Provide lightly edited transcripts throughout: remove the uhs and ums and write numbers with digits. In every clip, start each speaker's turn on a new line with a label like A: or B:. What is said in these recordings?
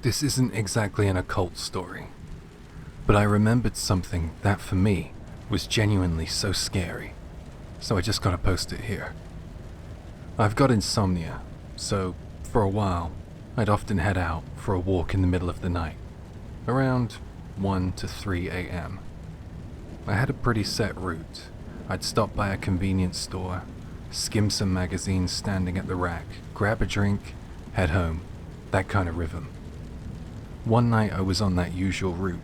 A: This isn't exactly an occult story, but I remembered something that for me was genuinely so scary, so I just gotta post it here. I've got insomnia, so for a while, I'd often head out for a walk in the middle of the night, around 1 to 3 a.m. I had a pretty set route. I'd stop by a convenience store, skim some magazines standing at the rack, grab a drink, head home, that kind of rhythm. One night I was on that usual route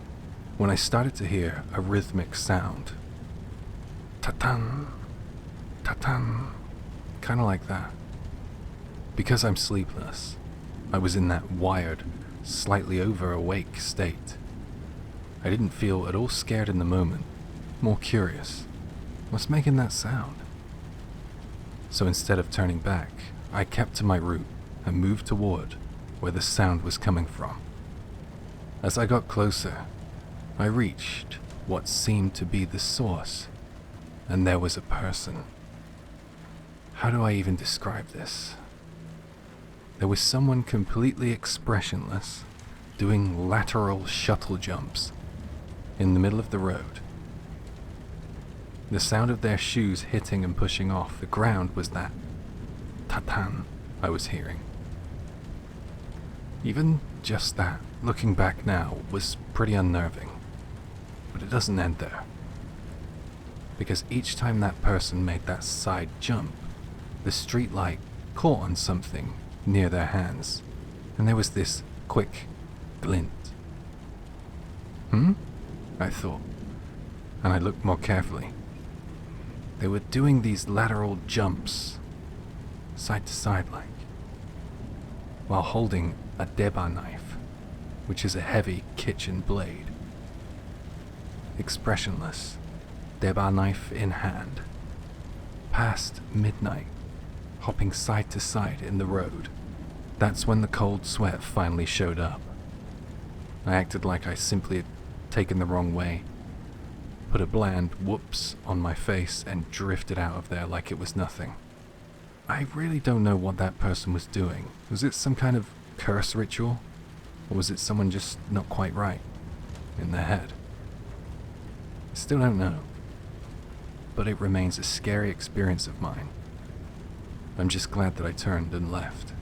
A: when I started to hear a rhythmic sound. Ta-tan, ta-tan, kind of like that. Because I'm sleepless, I was in that wired, slightly over-awake state. I didn't feel at all scared in the moment, more curious. What's making that sound? So instead of turning back, I kept to my route and moved toward where the sound was coming from. As I got closer, I reached what seemed to be the source, and there was a person. How do I even describe this? There was someone completely expressionless, doing lateral shuttle jumps in the middle of the road. The sound of their shoes hitting and pushing off the ground was that ta-tan I was hearing. Even just that, looking back now, was pretty unnerving. But it doesn't end there. Because each time that person made that side jump, the streetlight caught on something near their hands, and there was this quick glint. I thought, and I looked more carefully. They were doing these lateral jumps, side to side like, while holding a deba knife, which is a heavy kitchen blade. Expressionless, deba knife in hand, past midnight, hopping side to side in the road. That's when the cold sweat finally showed up. I acted like I simply had taken the wrong way, put a bland whoops on my face and drifted out of there like it was nothing. I really don't know what that person was doing. Was it some kind of curse ritual? Or was it someone just not quite right in their head? I still don't know. But it remains a scary experience of mine. I'm just glad that I turned and left.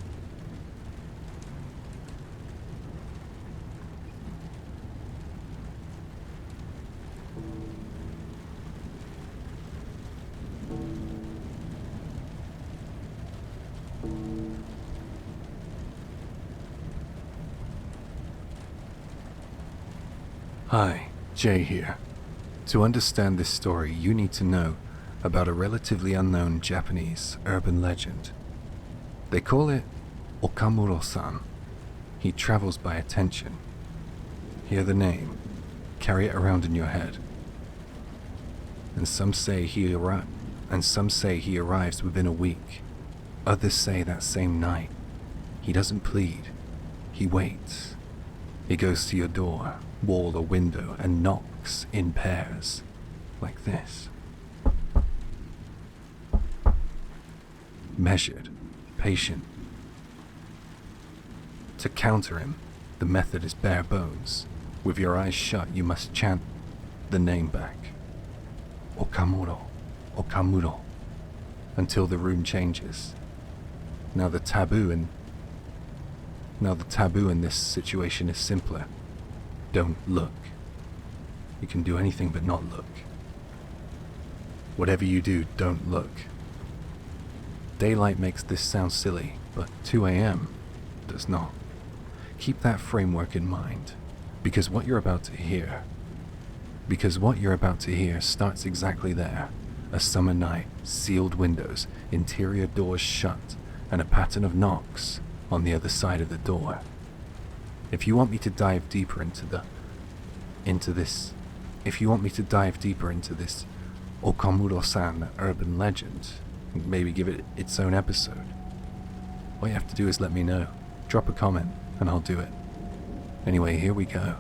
A: Hi, Jay here. To understand this story, you need to know about a relatively unknown Japanese urban legend. They call it Okamuro-san. He travels by attention. Hear the name, carry it around in your head. And some say he arrives within a week. Others say that same night. He doesn't plead. He waits. He goes to your door, wall or window, and knocks in pairs, like this. Measured, patient. To counter him, the method is bare bones. With your eyes shut, you must chant the name back. Okamuro, Okamuro, until the room changes. Now the taboo in this situation is simpler. Don't look. You can do anything but not look. Whatever you do, don't look. Daylight makes this sound silly, but 2 a.m. does not. Keep that framework in mind, because what you're about to hear starts exactly there. A summer night, sealed windows, interior doors shut, and a pattern of knocks on the other side of the door. If you want me to dive deeper into this Okamuro-san urban legend, and maybe give it its own episode, all you have to do is let me know. Drop a comment, and I'll do it. Anyway, here we go.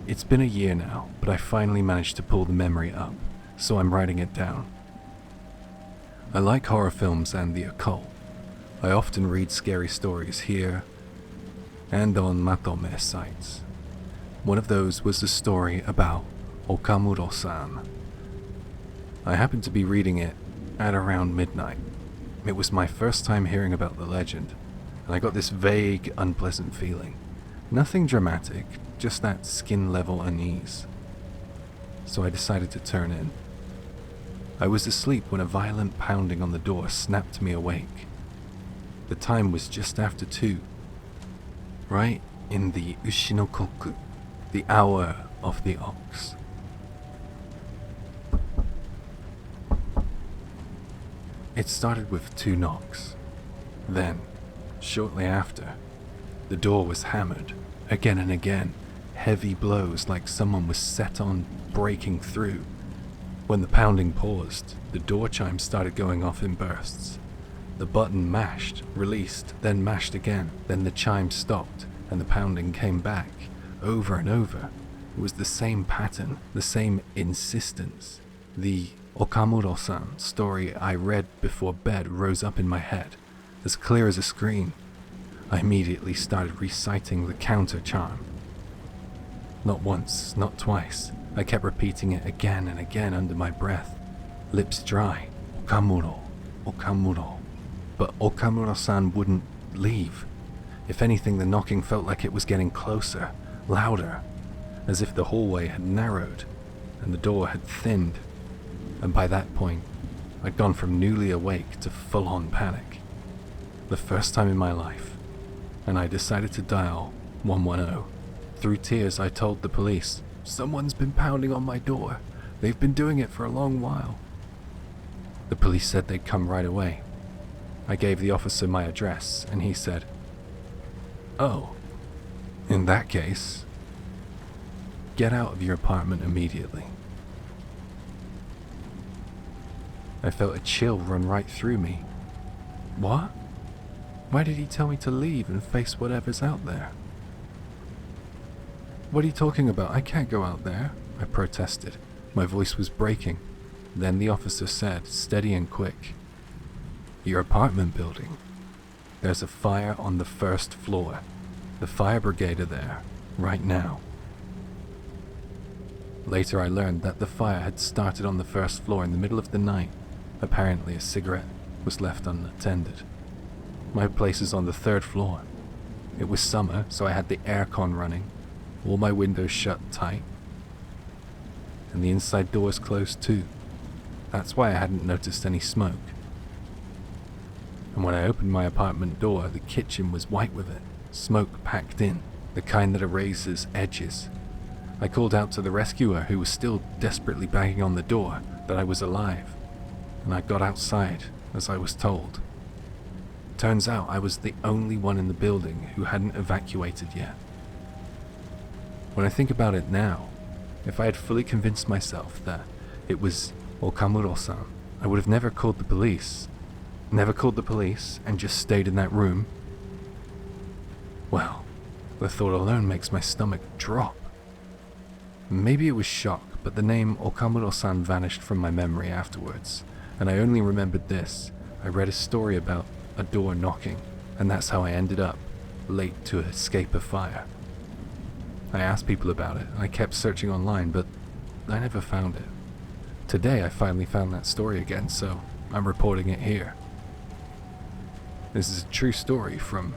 A: It's been a year now, but I finally managed to pull the memory up, so I'm writing it down. I like horror films and the occult. I often read scary stories, hear and on Matome sites. One of those was the story about Okamuro-san. I happened to be reading it at around midnight. It was my first time hearing about the legend, and I got this vague, unpleasant feeling. Nothing dramatic, just that skin-level unease. So I decided to turn in. I was asleep when a violent pounding on the door snapped me awake. The time was just after 2, right in the Ushinokoku, the hour of the ox. It started with 2 knocks. Then, shortly after, the door was hammered, again and again, heavy blows like someone was set on breaking through. When the pounding paused, the door chime started going off in bursts. The button mashed, released, then mashed again, then the chime stopped, and the pounding came back, over and over. It was the same pattern, the same insistence. The Okamuro-san story I read before bed rose up in my head, as clear as a screen. I immediately started reciting the counter charm. Not once, not twice. I kept repeating it again and again under my breath, lips dry. Okamuro, Okamuro. But Okamuro-san wouldn't leave. If anything, the knocking felt like it was getting closer, louder, as if the hallway had narrowed and the door had thinned. And by that point, I'd gone from newly awake to full-on panic. The first time in my life, and I decided to dial 110. Through tears, I told the police, "Someone's been pounding on my door. They've been doing it for a long while." The police said they'd come right away. I gave the officer my address, and he said, "Oh, in that case, get out of your apartment immediately." I felt a chill run right through me. What? Why did he tell me to leave and face whatever's out there? "What are you talking about? I can't go out there," I protested. My voice was breaking. Then the officer said, steady and quick, "Your apartment building. There's a fire on the 1st floor. The fire brigade are there, right now." Later I learned that the fire had started on the 1st floor in the middle of the night. Apparently a cigarette was left unattended. My place is on the 3rd floor. It was summer, so I had the aircon running, all my windows shut tight, and the inside doors closed too. That's why I hadn't noticed any smoke. And when I opened my apartment door, the kitchen was white with it, smoke packed in, the kind that erases edges. I called out to the rescuer, who was still desperately banging on the door, that I was alive, and I got outside, as I was told. Turns out I was the only one in the building who hadn't evacuated yet. When I think about it now, if I had fully convinced myself that it was Okamuro-san, I would have never called the police. Never called the police and just stayed in that room. Well, the thought alone makes my stomach drop. Maybe it was shock, but the name Okamuro-san vanished from my memory afterwards, and I only remembered this. I read a story about a door knocking, and that's how I ended up late to escape a fire. I asked people about it, and I kept searching online, but I never found it. Today I finally found that story again, so I'm reporting it here. This is a true story from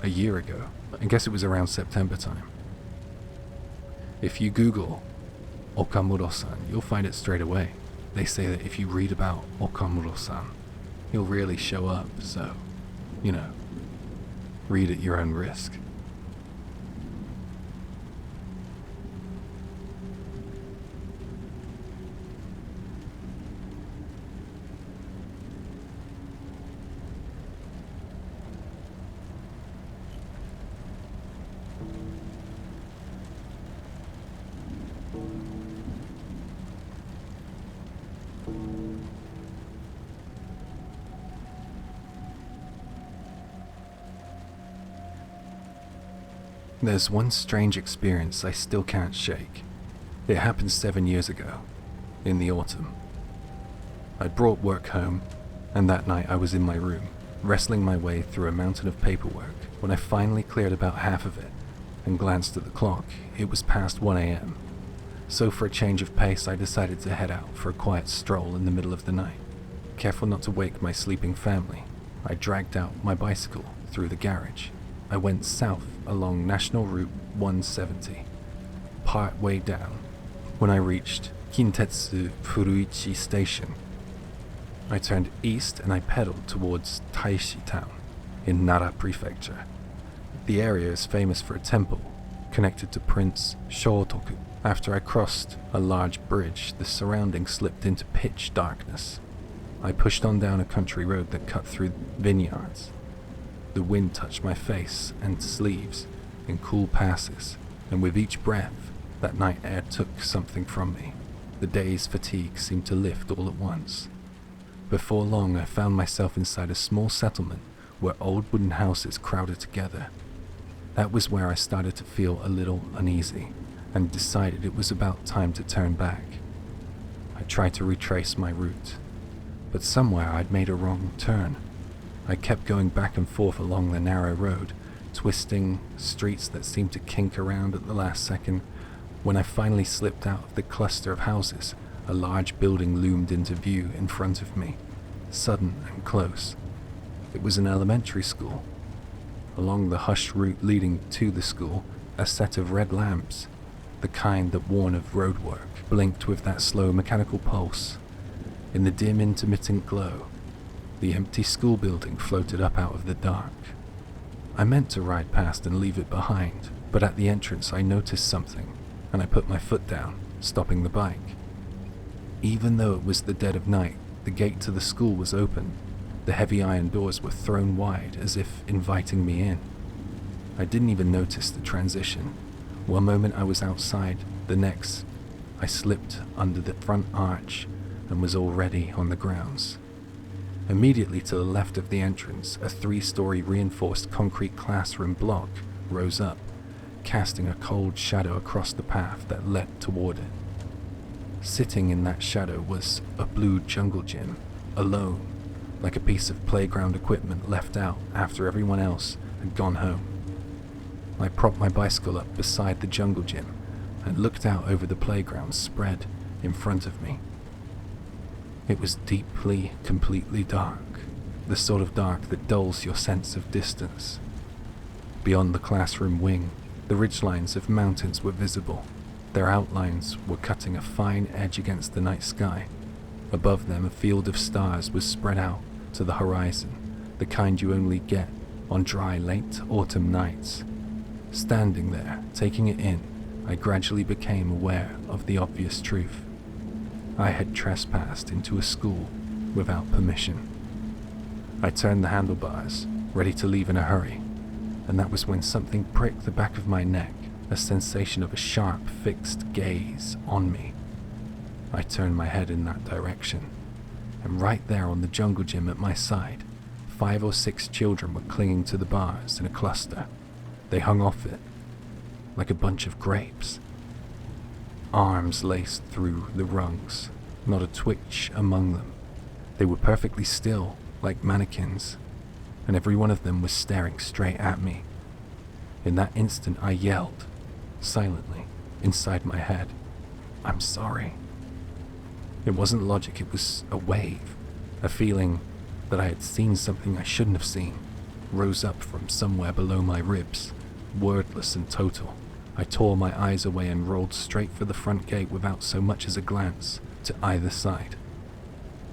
A: a year ago. I guess it was around September time. If you Google Okamuro-san, you'll find it straight away. They say that if you read about Okamuro-san, he'll really show up, so, read at your own risk. There's one strange experience I still can't shake. It happened 7 years ago, in the autumn. I'd brought work home, and that night I was in my room, wrestling my way through a mountain of paperwork. When I finally cleared about half of it and glanced at the clock, it was past 1 a.m. So for a change of pace, I decided to head out for a quiet stroll in the middle of the night. Careful not to wake my sleeping family, I dragged out my bicycle through the garage. I went south along National Route 170. Part way down, when I reached Kintetsu Furuichi Station, I turned east and I pedaled towards Taishi Town in Nara Prefecture. The area is famous for a temple connected to Prince Shotoku. After I crossed a large bridge, the surroundings slipped into pitch darkness. I pushed on down a country road that cut through vineyards. The wind touched my face and sleeves in cool passes, and with each breath, that night air took something from me. The day's fatigue seemed to lift all at once. Before long, I found myself inside a small settlement where old wooden houses crowded together. That was where I started to feel a little uneasy, and decided it was about time to turn back. I tried to retrace my route, but somewhere I'd made a wrong turn. I kept going back and forth along the narrow road, twisting streets that seemed to kink around at the last second. When I finally slipped out of the cluster of houses, a large building loomed into view in front of me, sudden and close. It was an elementary school. Along the hushed route leading to the school, a set of red lamps, the kind that warn of roadwork, blinked with that slow mechanical pulse. In the dim intermittent glow, the empty school building floated up out of the dark. I meant to ride past and leave it behind, but at the entrance I noticed something, and I put my foot down, stopping the bike. Even though it was the dead of night, the gate to the school was open. The heavy iron doors were thrown wide as if inviting me in. I didn't even notice the transition. One moment I was outside, the next I slipped under the front arch and was already on the grounds. Immediately to the left of the entrance, a 3-story reinforced concrete classroom block rose up, casting a cold shadow across the path that led toward it. Sitting in that shadow was a blue jungle gym, alone, like a piece of playground equipment left out after everyone else had gone home. I propped my bicycle up beside the jungle gym and looked out over the playground spread in front of me. It was deeply, completely dark, the sort of dark that dulls your sense of distance. Beyond the classroom wing, the ridgelines of mountains were visible. Their outlines were cutting a fine edge against the night sky. Above them, a field of stars was spread out to the horizon, the kind you only get on dry late autumn nights. Standing there, taking it in, I gradually became aware of the obvious truth. I had trespassed into a school without permission. I turned the handlebars, ready to leave in a hurry, and that was when something pricked the back of my neck, a sensation of a sharp, fixed gaze on me. I turned my head in that direction, and right there on the jungle gym at my side, 5 or 6 children were clinging to the bars in a cluster. They hung off it, like a bunch of grapes. Arms laced through the rungs, not a twitch among them. They were perfectly still, like mannequins, and every one of them was staring straight at me. In that instant I yelled, silently, inside my head, "I'm sorry." It wasn't logic, it was a wave, a feeling that I had seen something I shouldn't have seen, rose up from somewhere below my ribs. Wordless and total, I tore my eyes away and rolled straight for the front gate without so much as a glance to either side.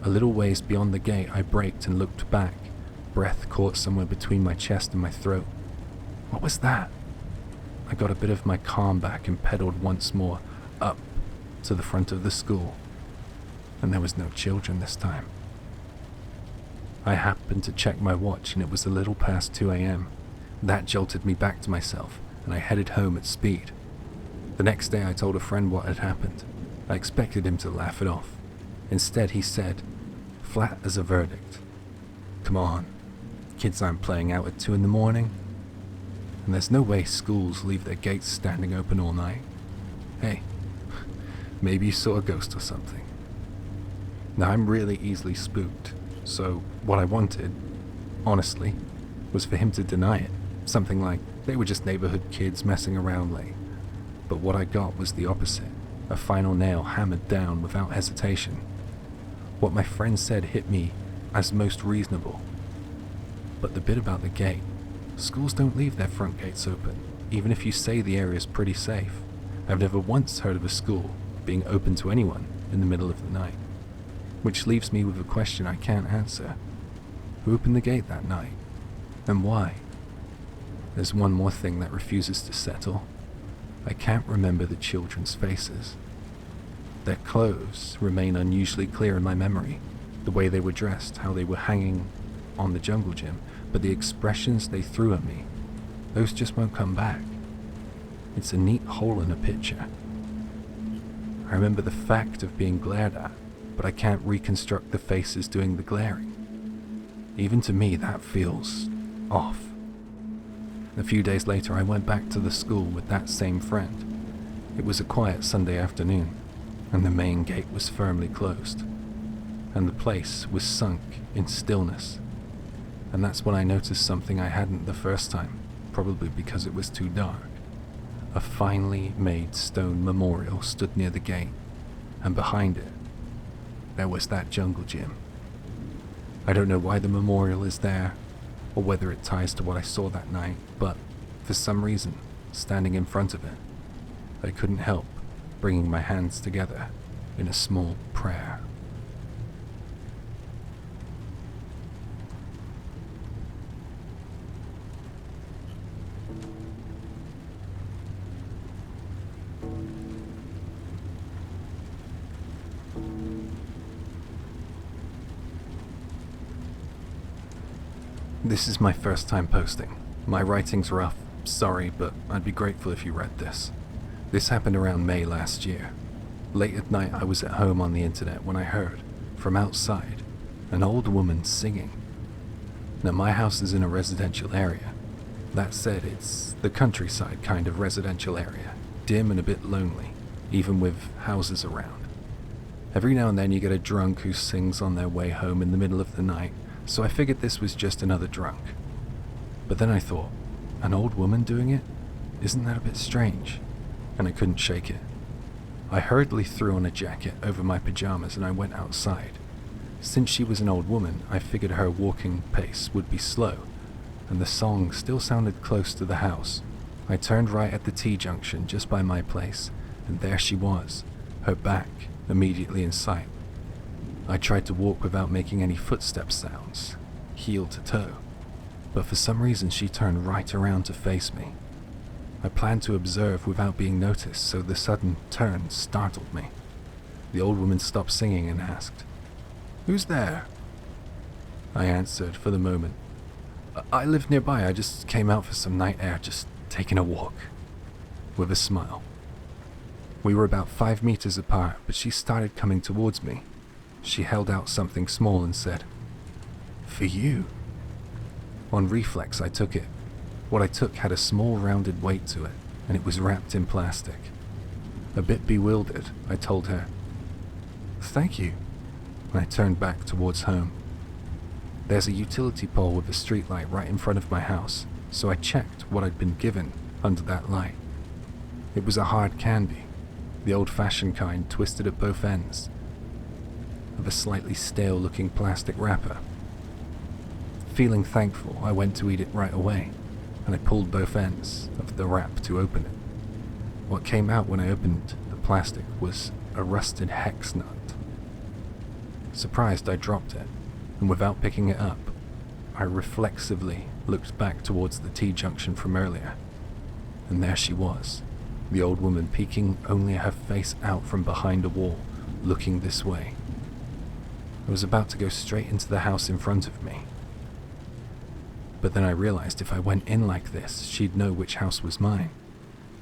A: A little ways beyond the gate, I braked and looked back, breath caught somewhere between my chest and my throat. What was that? I got a bit of my calm back and pedaled once more up to the front of the school, and there was no children this time. I happened to check my watch and it was a little past 2 a.m. That jolted me back to myself, and I headed home at speed. The next day I told a friend what had happened. I expected him to laugh it off. Instead he said, flat as a verdict, "Come on, kids aren't playing out at 2 in the morning. And there's no way schools leave their gates standing open all night. Hey, maybe you saw a ghost or something." Now I'm really easily spooked, so what I wanted honestly, was for him to deny it. Something like, they were just neighborhood kids messing around late. But what I got was the opposite. A final nail hammered down without hesitation. What my friend said hit me as most reasonable. But the bit about the gate, schools don't leave their front gates open, even if you say the area's pretty safe. I've never once heard of a school being open to anyone in the middle of the night. Which leaves me with a question I can't answer. Who opened the gate that night? And why? There's one more thing that refuses to settle. I can't remember the children's faces. Their clothes remain unusually clear in my memory. The way they were dressed, how they were hanging on the jungle gym, but the expressions they threw at me, those just won't come back. It's a neat hole in a picture. I remember the fact of being glared at, but I can't reconstruct the faces doing the glaring. Even to me, that feels off. A few days later, I went back to the school with that same friend. It was a quiet Sunday afternoon, and the main gate was firmly closed, and the place was sunk in stillness. And that's when I noticed something I hadn't the first time, probably because it was too dark. A finely made stone memorial stood near the gate, and behind it, there was that jungle gym. I don't know why the memorial is there, or whether it ties to what I saw that night, but for some reason, standing in front of it, I couldn't help bringing my hands together in a small prayer. This is my first time posting. My writing's rough, sorry, but I'd be grateful if you read this. This happened around May last year. Late at night I was at home on the internet when I heard, from outside, an old woman singing. Now my house is in a residential area. That said, it's the countryside kind of residential area, dim and a bit lonely, even with houses around. Every now and then you get a drunk who sings on their way home in the middle of the night, so I figured this was just another drunk. But then I thought, an old woman doing it? Isn't that a bit strange? And I couldn't shake it. I hurriedly threw on a jacket over my pajamas and I went outside. Since she was an old woman, I figured her walking pace would be slow, and the song still sounded close to the house. I turned right at the T-junction just by my place, and there she was, her back immediately in sight. I tried to walk without making any footstep sounds, heel to toe, but for some reason she turned right around to face me. I planned to observe without being noticed, so the sudden turn startled me. The old woman stopped singing and asked, "Who's there?" I answered for the moment, I live nearby, I just came out for some night air, just taking a walk," with a smile. We were about 5 meters apart, but she started coming towards me. She held out something small and said, "For you." On reflex, I took it. What I took had a small rounded weight to it, and it was wrapped in plastic. A bit bewildered, I told her, "Thank you," and I turned back towards home. There's a utility pole with a streetlight right in front of my house, so I checked what I'd been given under that light. It was a hard candy, the old-fashioned kind twisted at both ends, of a slightly stale-looking plastic wrapper. Feeling thankful, I went to eat it right away, and I pulled both ends of the wrap to open it. What came out when I opened the plastic was a rusted hex nut. Surprised, I dropped it, and without picking it up, I reflexively looked back towards the T-junction from earlier, and there she was, the old woman peeking only her face out from behind a wall, looking this way. I was about to go straight into the house in front of me. But then I realized if I went in like this, she'd know which house was mine.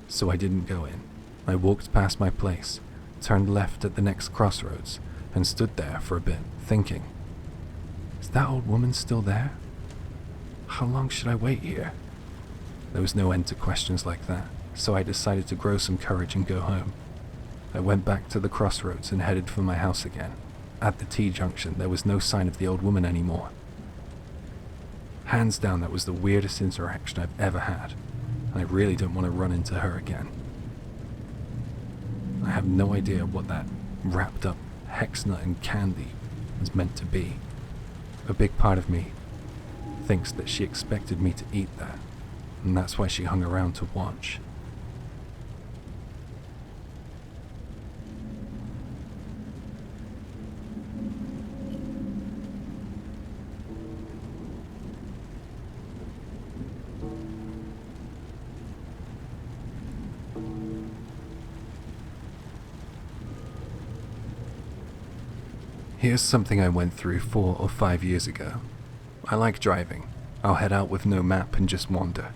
A: So I didn't go in. I walked past my place, turned left at the next crossroads, and stood there for a bit, thinking, is that old woman still there? How long should I wait here? There was no end to questions like that, so I decided to grow some courage and go home. I went back to the crossroads and headed for my house again. At the T-junction, there was no sign of the old woman anymore. Hands down, that was the weirdest interaction I've ever had, and I really don't want to run into her again. I have no idea what that wrapped up hex nut and candy was meant to be. A big part of me thinks that she expected me to eat that, and that's why she hung around to watch. Here's something I went through 4 or 5 years ago. I like driving. I'll head out with no map and just wander.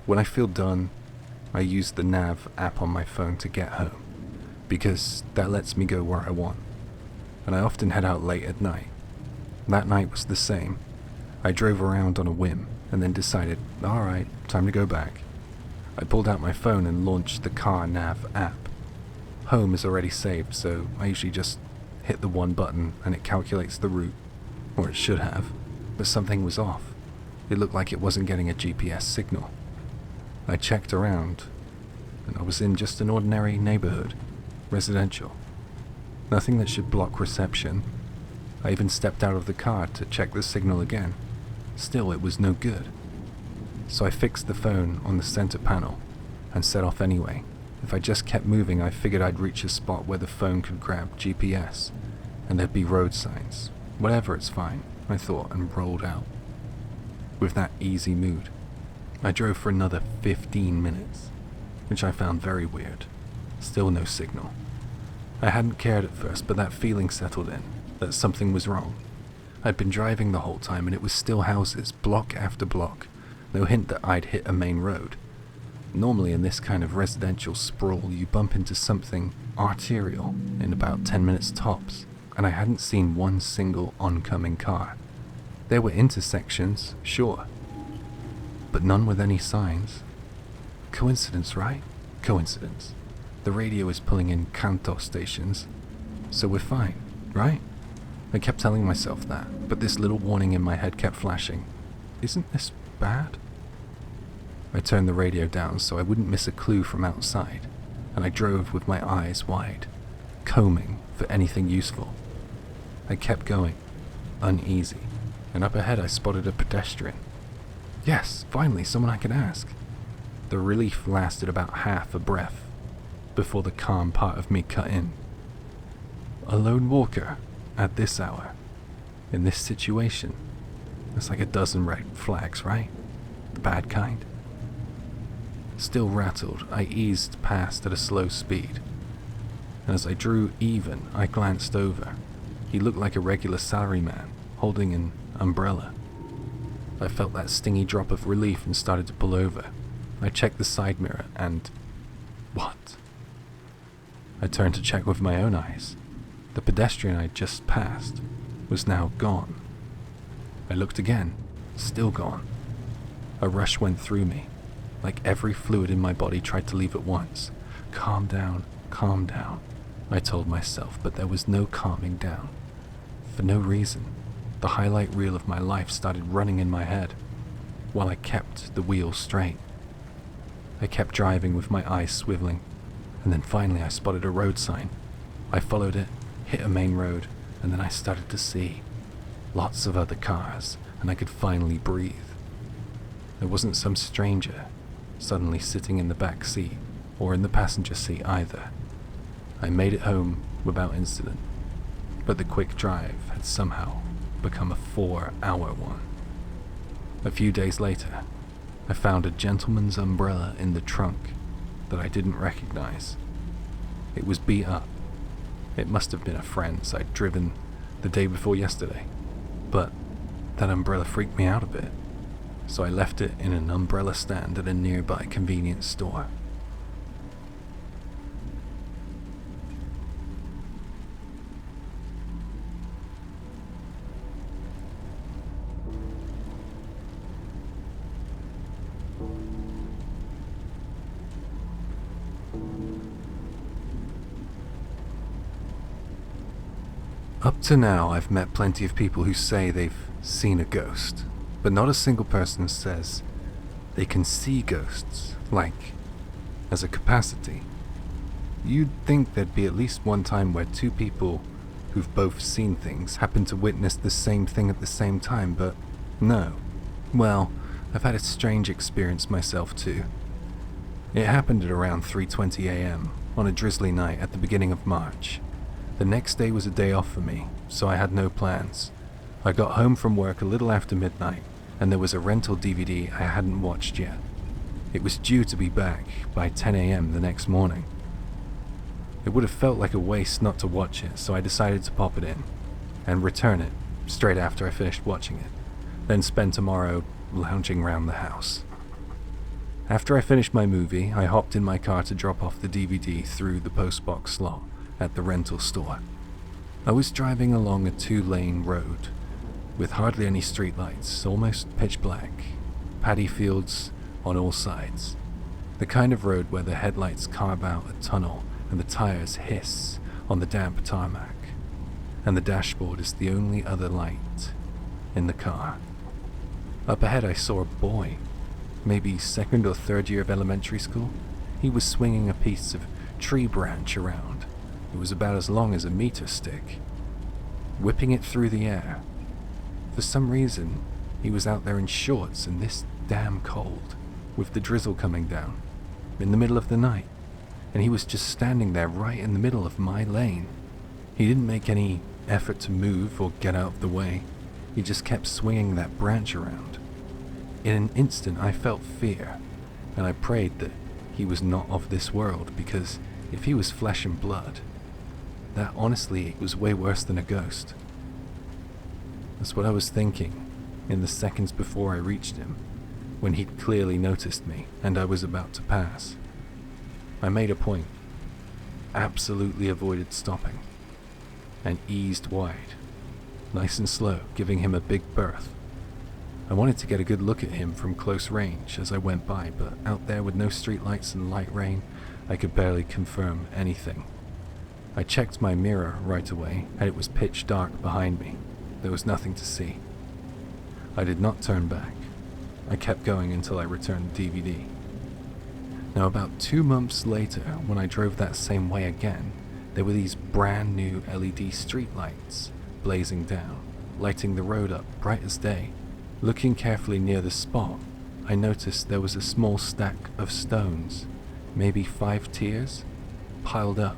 A: When I feel done, I use the nav app on my phone to get home, because that lets me go where I want. And I often head out late at night. That night was the same. I drove around on a whim and then decided, alright, time to go back. I pulled out my phone and launched the car nav app. Home is already saved, so I usually just hit the one button and it calculates the route, or it should have, but something was off. It looked like it wasn't getting a GPS signal. I checked around, and I was in just an ordinary neighborhood, residential. Nothing that should block reception. I even stepped out of the car to check the signal again. Still, it was no good. So I fixed the phone on the center panel and set off anyway. If I just kept moving, I figured I'd reach a spot where the phone could grab GPS, and there'd be road signs. Whatever, it's fine, I thought, and rolled out. With that easy mood, I drove for another 15 minutes, which I found very weird. Still no signal. I hadn't cared at first, but that feeling settled in, that something was wrong. I'd been driving the whole time and it was still houses, block after block. No hint that I'd hit a main road. Normally in this kind of residential sprawl, you bump into something arterial in about 10 minutes tops, and I hadn't seen one single oncoming car. There were intersections, sure, but none with any signs. Coincidence, right? Coincidence. The radio is pulling in Kanto stations, so we're fine, right? I kept telling myself that, but this little warning in my head kept flashing. Isn't this bad? I turned the radio down so I wouldn't miss a clue from outside, and I drove with my eyes wide, combing for anything useful. I kept going, uneasy, and up ahead I spotted a pedestrian. Yes, finally, someone I could ask. The relief lasted about half a breath, before the calm part of me cut in. A lone walker, at this hour, in this situation. It's like a dozen red flags, right? The bad kind. Still rattled, I eased past at a slow speed, and as I drew even, I glanced over. He looked like a regular salaryman, holding an umbrella. I felt that stingy drop of relief and started to pull over. I checked the side mirror and... what? I turned to check with my own eyes. The pedestrian I'd just passed was now gone. I looked again, still gone. A rush went through me. Like every fluid in my body tried to leave at once. Calm down, I told myself, but there was no calming down. For no reason, the highlight reel of my life started running in my head, while I kept the wheel straight. I kept driving with my eyes swiveling, and then finally I spotted a road sign. I followed it, hit a main road, and then I started to see lots of other cars, and I could finally breathe. There wasn't some stranger suddenly sitting in the back seat, or in the passenger seat either. I made it home without incident, but the quick drive had somehow become a 4-hour one. A few days later, I found a gentleman's umbrella in the trunk that I didn't recognize. It was beat up. It must have been a friend's I'd driven the day before yesterday, but that umbrella freaked me out a bit. So I left it in an umbrella stand at a nearby convenience store. Up to now, I've met plenty of people who say they've seen a ghost, but not a single person says they can see ghosts, like, as a capacity. You'd think there'd be at least one time where two people who've both seen things happen to witness the same thing at the same time, but no. Well, I've had a strange experience myself too. It happened at around 3:20 a.m. on a drizzly night at the beginning of March. The next day was a day off for me, so I had no plans. I got home from work a little after midnight, and there was a rental DVD I hadn't watched yet. It was due to be back by 10 a.m. the next morning. It would have felt like a waste not to watch it, so I decided to pop it in and return it straight after I finished watching it, then spend tomorrow lounging around the house. After I finished my movie, I hopped in my car to drop off the DVD through the postbox slot at the rental store. I was driving along a 2-lane road with hardly any streetlights, almost pitch black, paddy fields on all sides. The kind of road where the headlights carve out a tunnel and the tires hiss on the damp tarmac, and the dashboard is the only other light in the car. Up ahead I saw a boy, maybe second or third year of elementary school. He was swinging a piece of tree branch around. It was about as long as a meter stick, whipping it through the air. For some reason, he was out there in shorts and this damn cold, with the drizzle coming down, in the middle of the night, and he was just standing there right in the middle of my lane. He didn't make any effort to move or get out of the way. He just kept swinging that branch around. In an instant, I felt fear, and I prayed that he was not of this world, because if he was flesh and blood, that honestly was way worse than a ghost. That's what I was thinking in the seconds before I reached him, when he'd clearly noticed me and I was about to pass. I made a point, absolutely avoided stopping, and eased wide, nice and slow, giving him a big berth. I wanted to get a good look at him from close range as I went by, but out there with no streetlights and light rain, I could barely confirm anything. I checked my mirror right away, and it was pitch dark behind me. There was nothing to see. I did not turn back. I kept going until I returned the DVD. Now, about 2 months later, when I drove that same way again, there were these brand new LED streetlights blazing down, lighting the road up bright as day. Looking carefully near the spot, I noticed there was a small stack of stones, maybe 5 tiers, piled up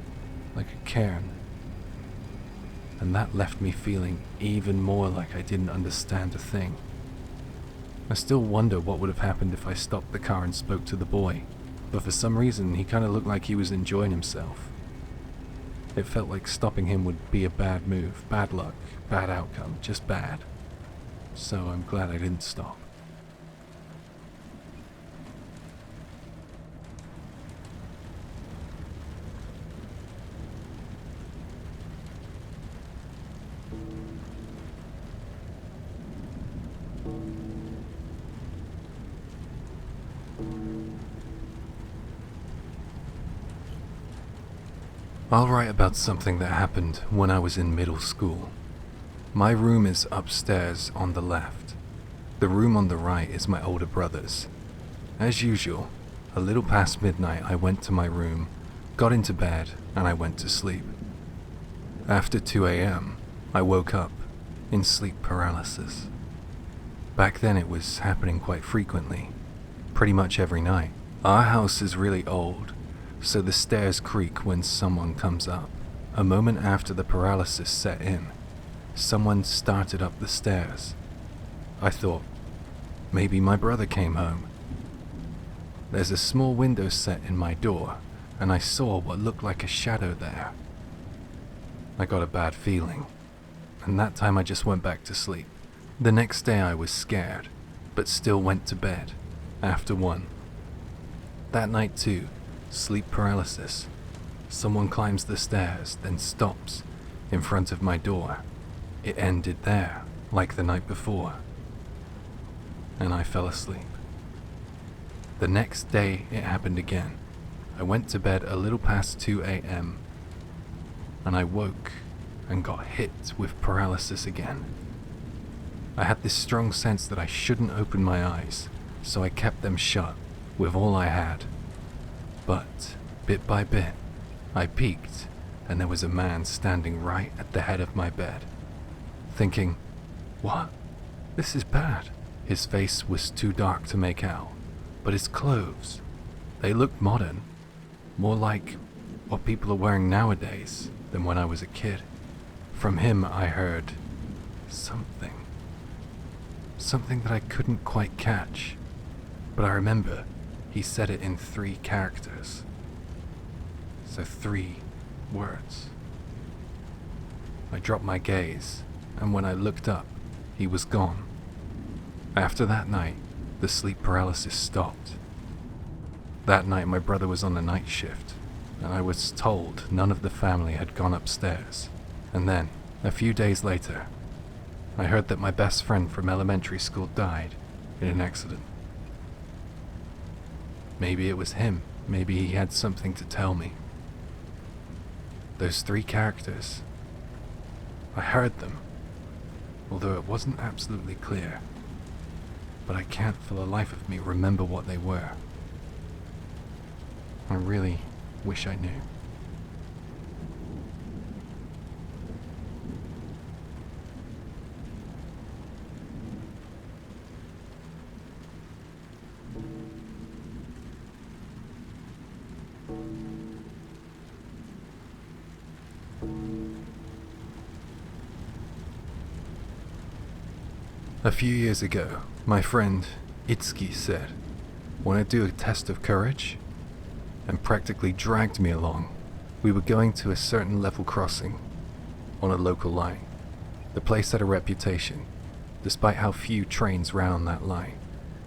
A: like a cairn. And that left me feeling even more like I didn't understand a thing. I still wonder what would have happened if I stopped the car and spoke to the boy, but for some reason he kind of looked like he was enjoying himself. It felt like stopping him would be a bad move, bad luck, bad outcome, just bad. So I'm glad I didn't stop. I'll write about something that happened when I was in middle school. My room is upstairs on the left. The room on the right is my older brother's. As usual, a little past midnight I went to my room, got into bed, and I went to sleep. After 2 a.m., I woke up in sleep paralysis. Back then it was happening quite frequently, pretty much every night. Our house is really old, so the stairs creak when someone comes up. A moment after the paralysis set in, someone started up the stairs. I thought, maybe my brother came home. There's a small window set in my door, and I saw what looked like a shadow there. I got a bad feeling, and that time I just went back to sleep. The next day I was scared, but still went to bed after 1. That night too, sleep paralysis. Someone climbs the stairs, then stops in front of my door. It ended there, like the night before, and I fell asleep. The next day it happened again. I went to bed a little past 2 a.m. and I woke and got hit with paralysis again. I had this strong sense that I shouldn't open my eyes, so I kept them shut with all I had. But, bit by bit, I peeked, and there was a man standing right at the head of my bed. Thinking, what? This is bad. His face was too dark to make out, but his clothes, they looked modern, more like what people are wearing nowadays than when I was a kid. From him I heard something that I couldn't quite catch, but I remember he said it in 3 characters. So 3 words. I dropped my gaze, and when I looked up, he was gone. After that night, the sleep paralysis stopped. That night my brother was on the night shift, and I was told none of the family had gone upstairs. And then, a few days later, I heard that my best friend from elementary school died in an accident. Maybe it was him. Maybe he had something to tell me. Those 3 characters, I heard them, although it wasn't absolutely clear. But I can't for the life of me remember what they were. I really wish I knew. A few years ago, my friend Itsuki said, "Want to do a test of courage?" and practically dragged me along. We were going to a certain level crossing on a local line. The place had a reputation, despite how few trains ran on that line.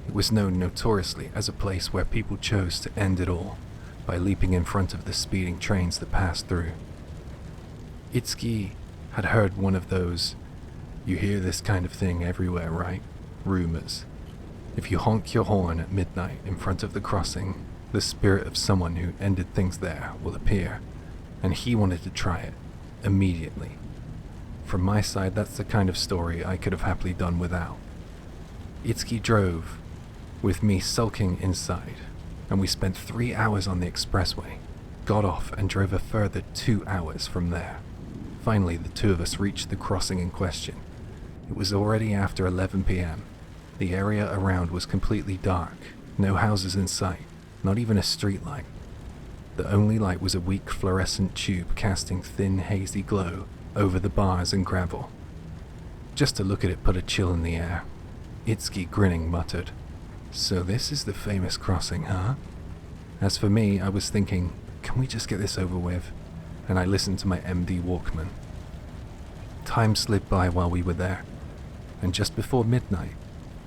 A: It was known notoriously as a place where people chose to end it all by leaping in front of the speeding trains that passed through. Itsuki had heard one of those, "You hear this kind of thing everywhere, right?" rumors. If you honk your horn at midnight in front of the crossing, the spirit of someone who ended things there will appear, and he wanted to try it immediately. From my side, that's the kind of story I could have happily done without. Itsuki drove, with me sulking inside, and we spent 3 hours on the expressway, got off and drove a further 2 hours from there. Finally, the 2 of us reached the crossing in question. It was already after 11 p.m. The area around was completely dark, no houses in sight, not even a street light. The only light was a weak fluorescent tube casting thin, hazy glow over the bars and gravel. Just to look at it put a chill in the air. Itsuki, grinning, muttered, "So this is the famous crossing, huh?" As for me, I was thinking, can we just get this over with? And I listened to my MD Walkman. Time slid by while we were there, and just before midnight,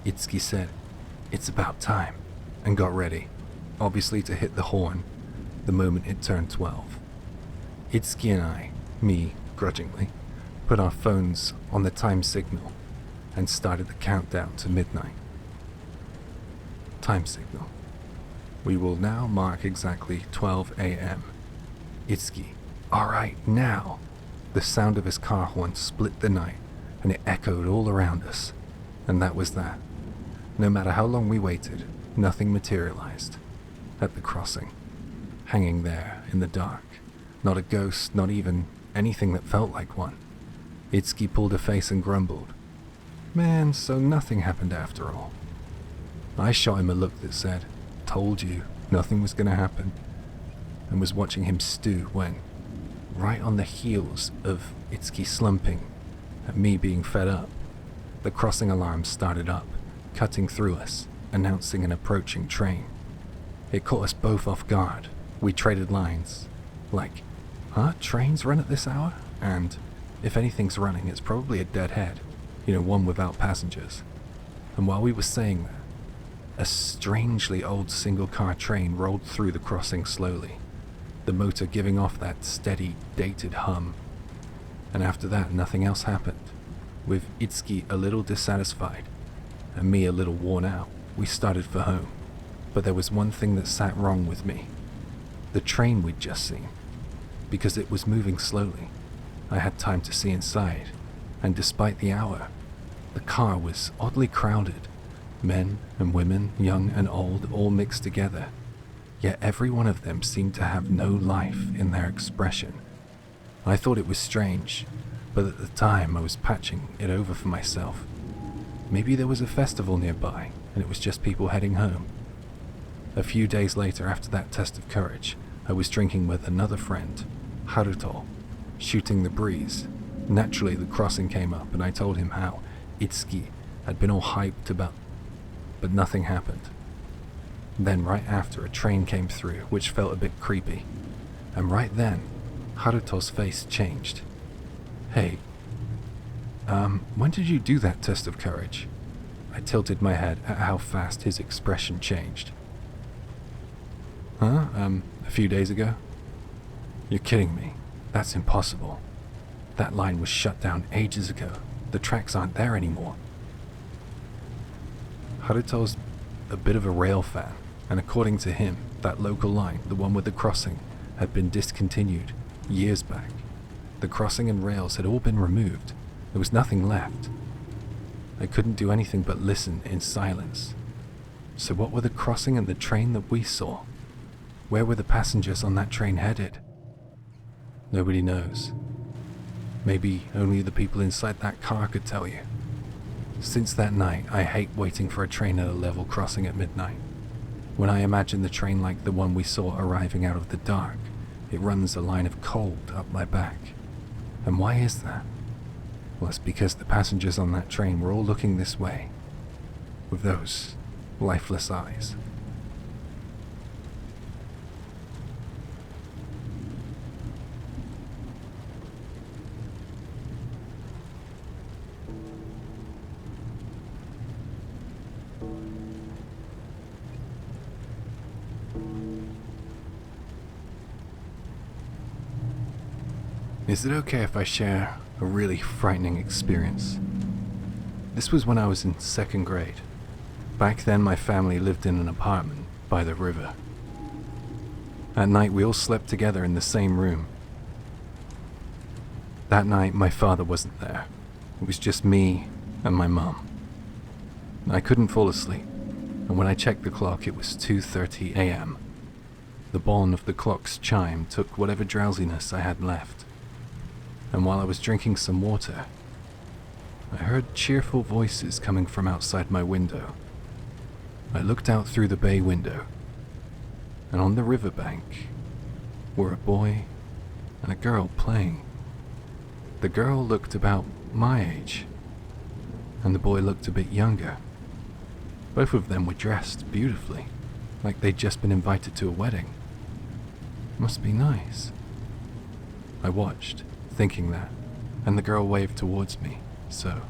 A: Itsuki said, "It's about time," and got ready, obviously to hit the horn the moment it turned 12. Itsuki and I, me grudgingly, put our phones on the time signal and started the countdown to midnight. Time signal. We will now mark exactly 12 a.m. Itsuki, "Alright, now!" The sound of his car horn split the night, and it echoed all around us. And that was that. No matter how long we waited, nothing materialized. At the crossing, hanging there in the dark, not a ghost, not even anything that felt like one. Itsuki pulled a face and grumbled, "Man, so nothing happened after all." I shot him a look that said, "Told you, nothing was gonna happen," and was watching him stew when, right on the heels of Itsuki slumping and me being fed up, the crossing alarm started up, cutting through us, announcing an approaching train. It caught us both off guard. We traded lines, like, "Huh? Trains run at this hour?" And, "If anything's running, it's probably a deadhead, one without passengers." And while we were saying that, a strangely old single-car train rolled through the crossing slowly, the motor giving off that steady, dated hum. And after that, nothing else happened. With Itsuki a little dissatisfied, and me a little worn out, we started for home. But there was one thing that sat wrong with me. The train we'd just seen. Because it was moving slowly, I had time to see inside, and despite the hour, The car was oddly crowded. Men and women, young and old, all mixed together. Yet every one of them seemed to have no life in their expression. I thought it was strange, but at the time I was patching it over for myself. Maybe there was a festival nearby, and it was just people heading home. A few days later, after that test of courage, I was drinking with another friend, Haruto, shooting the breeze. Naturally, the crossing came up, and I told him how Itsuki had been all hyped about, but nothing happened. Then, right after, a train came through, which felt a bit creepy. And right then, Haruto's face changed. "Hey, when did you do that test of courage?" I tilted my head at how fast his expression changed. "Huh? A few days ago?" "You're kidding me. That's impossible. That line was shut down ages ago. The tracks aren't there anymore." Haruto's a bit of a rail fan, and according to him, that local line, the one with the crossing, had been discontinued years back. The crossing and rails had all been removed. There was nothing left. I couldn't do anything but listen in silence. So what were the crossing and the train that we saw? Where were the passengers on that train headed? Nobody knows. Maybe only the people inside that car could tell you. Since that night, I hate waiting for a train at a level crossing at midnight. When I imagine the train like the one we saw arriving out of the dark, it runs a line of cold up my back. And why is that? Well, it's because the passengers on that train were all looking this way, with those lifeless eyes. Is it okay if I share a really frightening experience? This was when I was in 2nd grade. Back then my family lived in an apartment by the river. At night we all slept together in the same room. That night my father wasn't there. It was just me and my mum. I couldn't fall asleep, and when I checked the clock it was 2:30 a.m. The bone of the clock's chime took whatever drowsiness I had left. And while I was drinking some water, I heard cheerful voices coming from outside my window. I looked out through the bay window, and on the riverbank were a boy and a girl playing. The girl looked about my age, and the boy looked a bit younger. Both of them were dressed beautifully, like they'd just been invited to a wedding. Must be nice. I watched, thinking that, and the girl waved towards me, so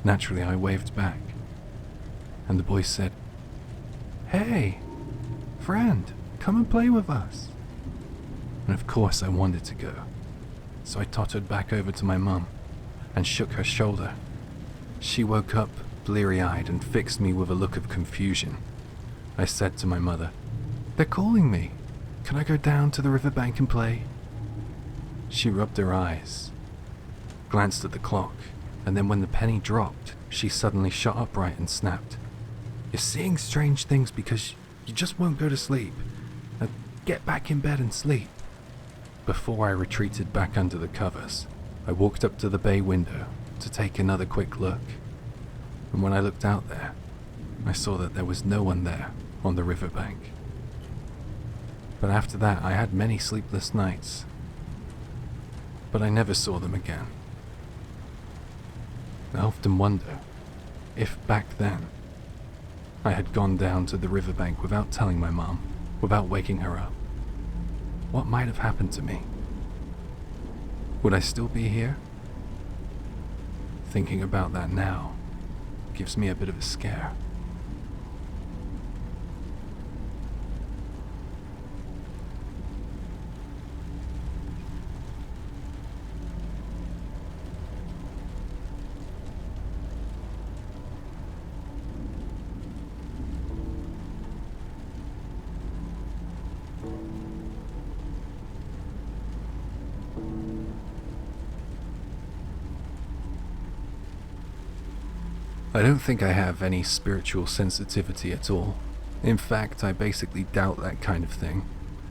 A: naturally I waved back. And the boy said, "Hey, friend, come and play with us." And of course I wanted to go, so I tottered back over to my mum and shook her shoulder. She woke up, bleary-eyed, and fixed me with a look of confusion. I said to my mother, "They're calling me. Can I go down to the riverbank and play?" She rubbed her eyes, glanced at the clock, and then when the penny dropped, she suddenly shot upright and snapped, "You're seeing strange things because you just won't go to sleep. Now get back in bed and sleep." Before I retreated back under the covers, I walked up to the bay window to take another quick look. And when I looked out there, I saw that there was no one there on the riverbank. But after that, I had many sleepless nights. But I never saw them again. I often wonder if back then I had gone down to the riverbank without telling my mom, without waking her up. What might have happened to me? Would I still be here? Thinking about that now gives me a bit of a scare. I don't think I have any spiritual sensitivity at all. In fact, I basically doubt that kind of thing.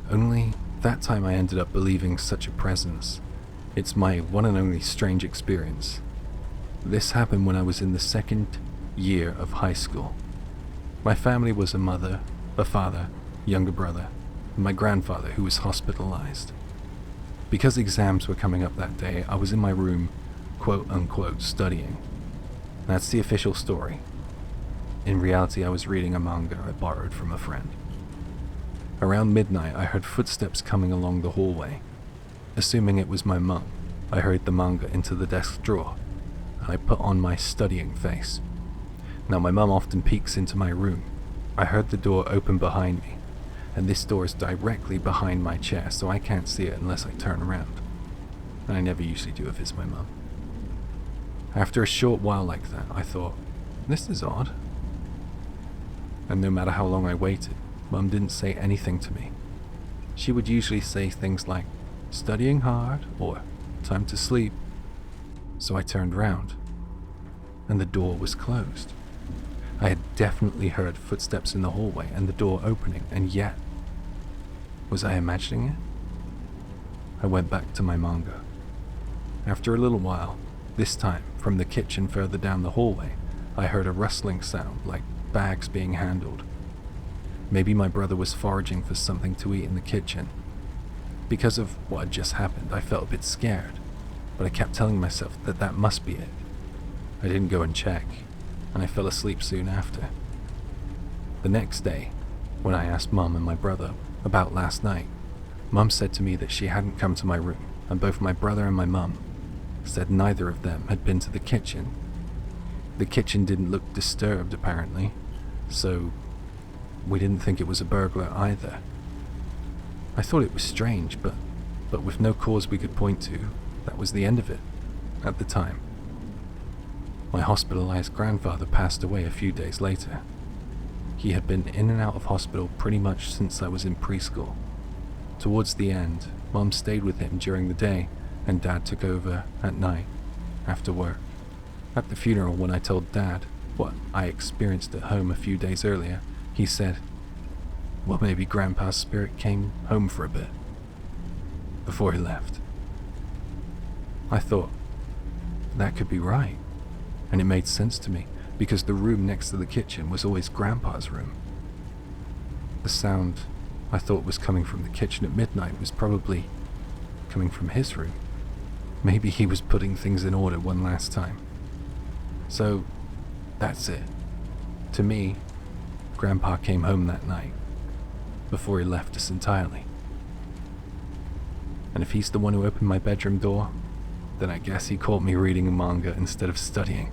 A: Only that time I ended up believing such a presence. It's my one and only strange experience. This happened when I was in the second year of high school. My family was a mother, a father, younger brother, and my grandfather who was hospitalized. Because exams were coming up that day, I was in my room, quote-unquote, studying. That's the official story. In reality, I was reading a manga I borrowed from a friend. Around midnight, I heard footsteps coming along the hallway. Assuming it was my mum, I hurried the manga into the desk drawer, and I put on my studying face. Now, my mum often peeks into my room. I heard the door open behind me, and this door is directly behind my chair, so I can't see it unless I turn around. And I never usually do if it's my mum. After a short while like that, I thought, this is odd. And no matter how long I waited, Mum didn't say anything to me. She would usually say things like, studying hard, or time to sleep. So I turned round, and the door was closed. I had definitely heard footsteps in the hallway and the door opening, and yet, was I imagining it? I went back to my manga. After a little while, this time from the kitchen further down the hallway, I heard a rustling sound like bags being handled. Maybe my brother was foraging for something to eat in the kitchen. Because of what had just happened, I felt a bit scared, but I kept telling myself that that must be it. I didn't go and check, and I fell asleep soon after. The next day, when I asked Mum and my brother about last night, Mum said to me that she hadn't come to my room, and both my brother and my mum said neither of them had been to the kitchen. The kitchen didn't look disturbed, apparently, so we didn't think it was a burglar either. I thought it was strange, but with no cause we could point to, that was the end of it, at the time. My hospitalized grandfather passed away a few days later. He had been in and out of hospital pretty much since I was in preschool. Towards the end, Mum stayed with him during the day, and Dad took over at night, after work. At the funeral, when I told Dad what I experienced at home a few days earlier, he said, well, maybe Grandpa's spirit came home for a bit, before he left. I thought, that could be right, and it made sense to me, because the room next to the kitchen was always Grandpa's room. The sound I thought was coming from the kitchen at midnight was probably coming from his room. Maybe he was putting things in order one last time. So, that's it. To me, Grandpa came home that night, before he left us entirely. And if he's the one who opened my bedroom door, then I guess he caught me reading a manga instead of studying.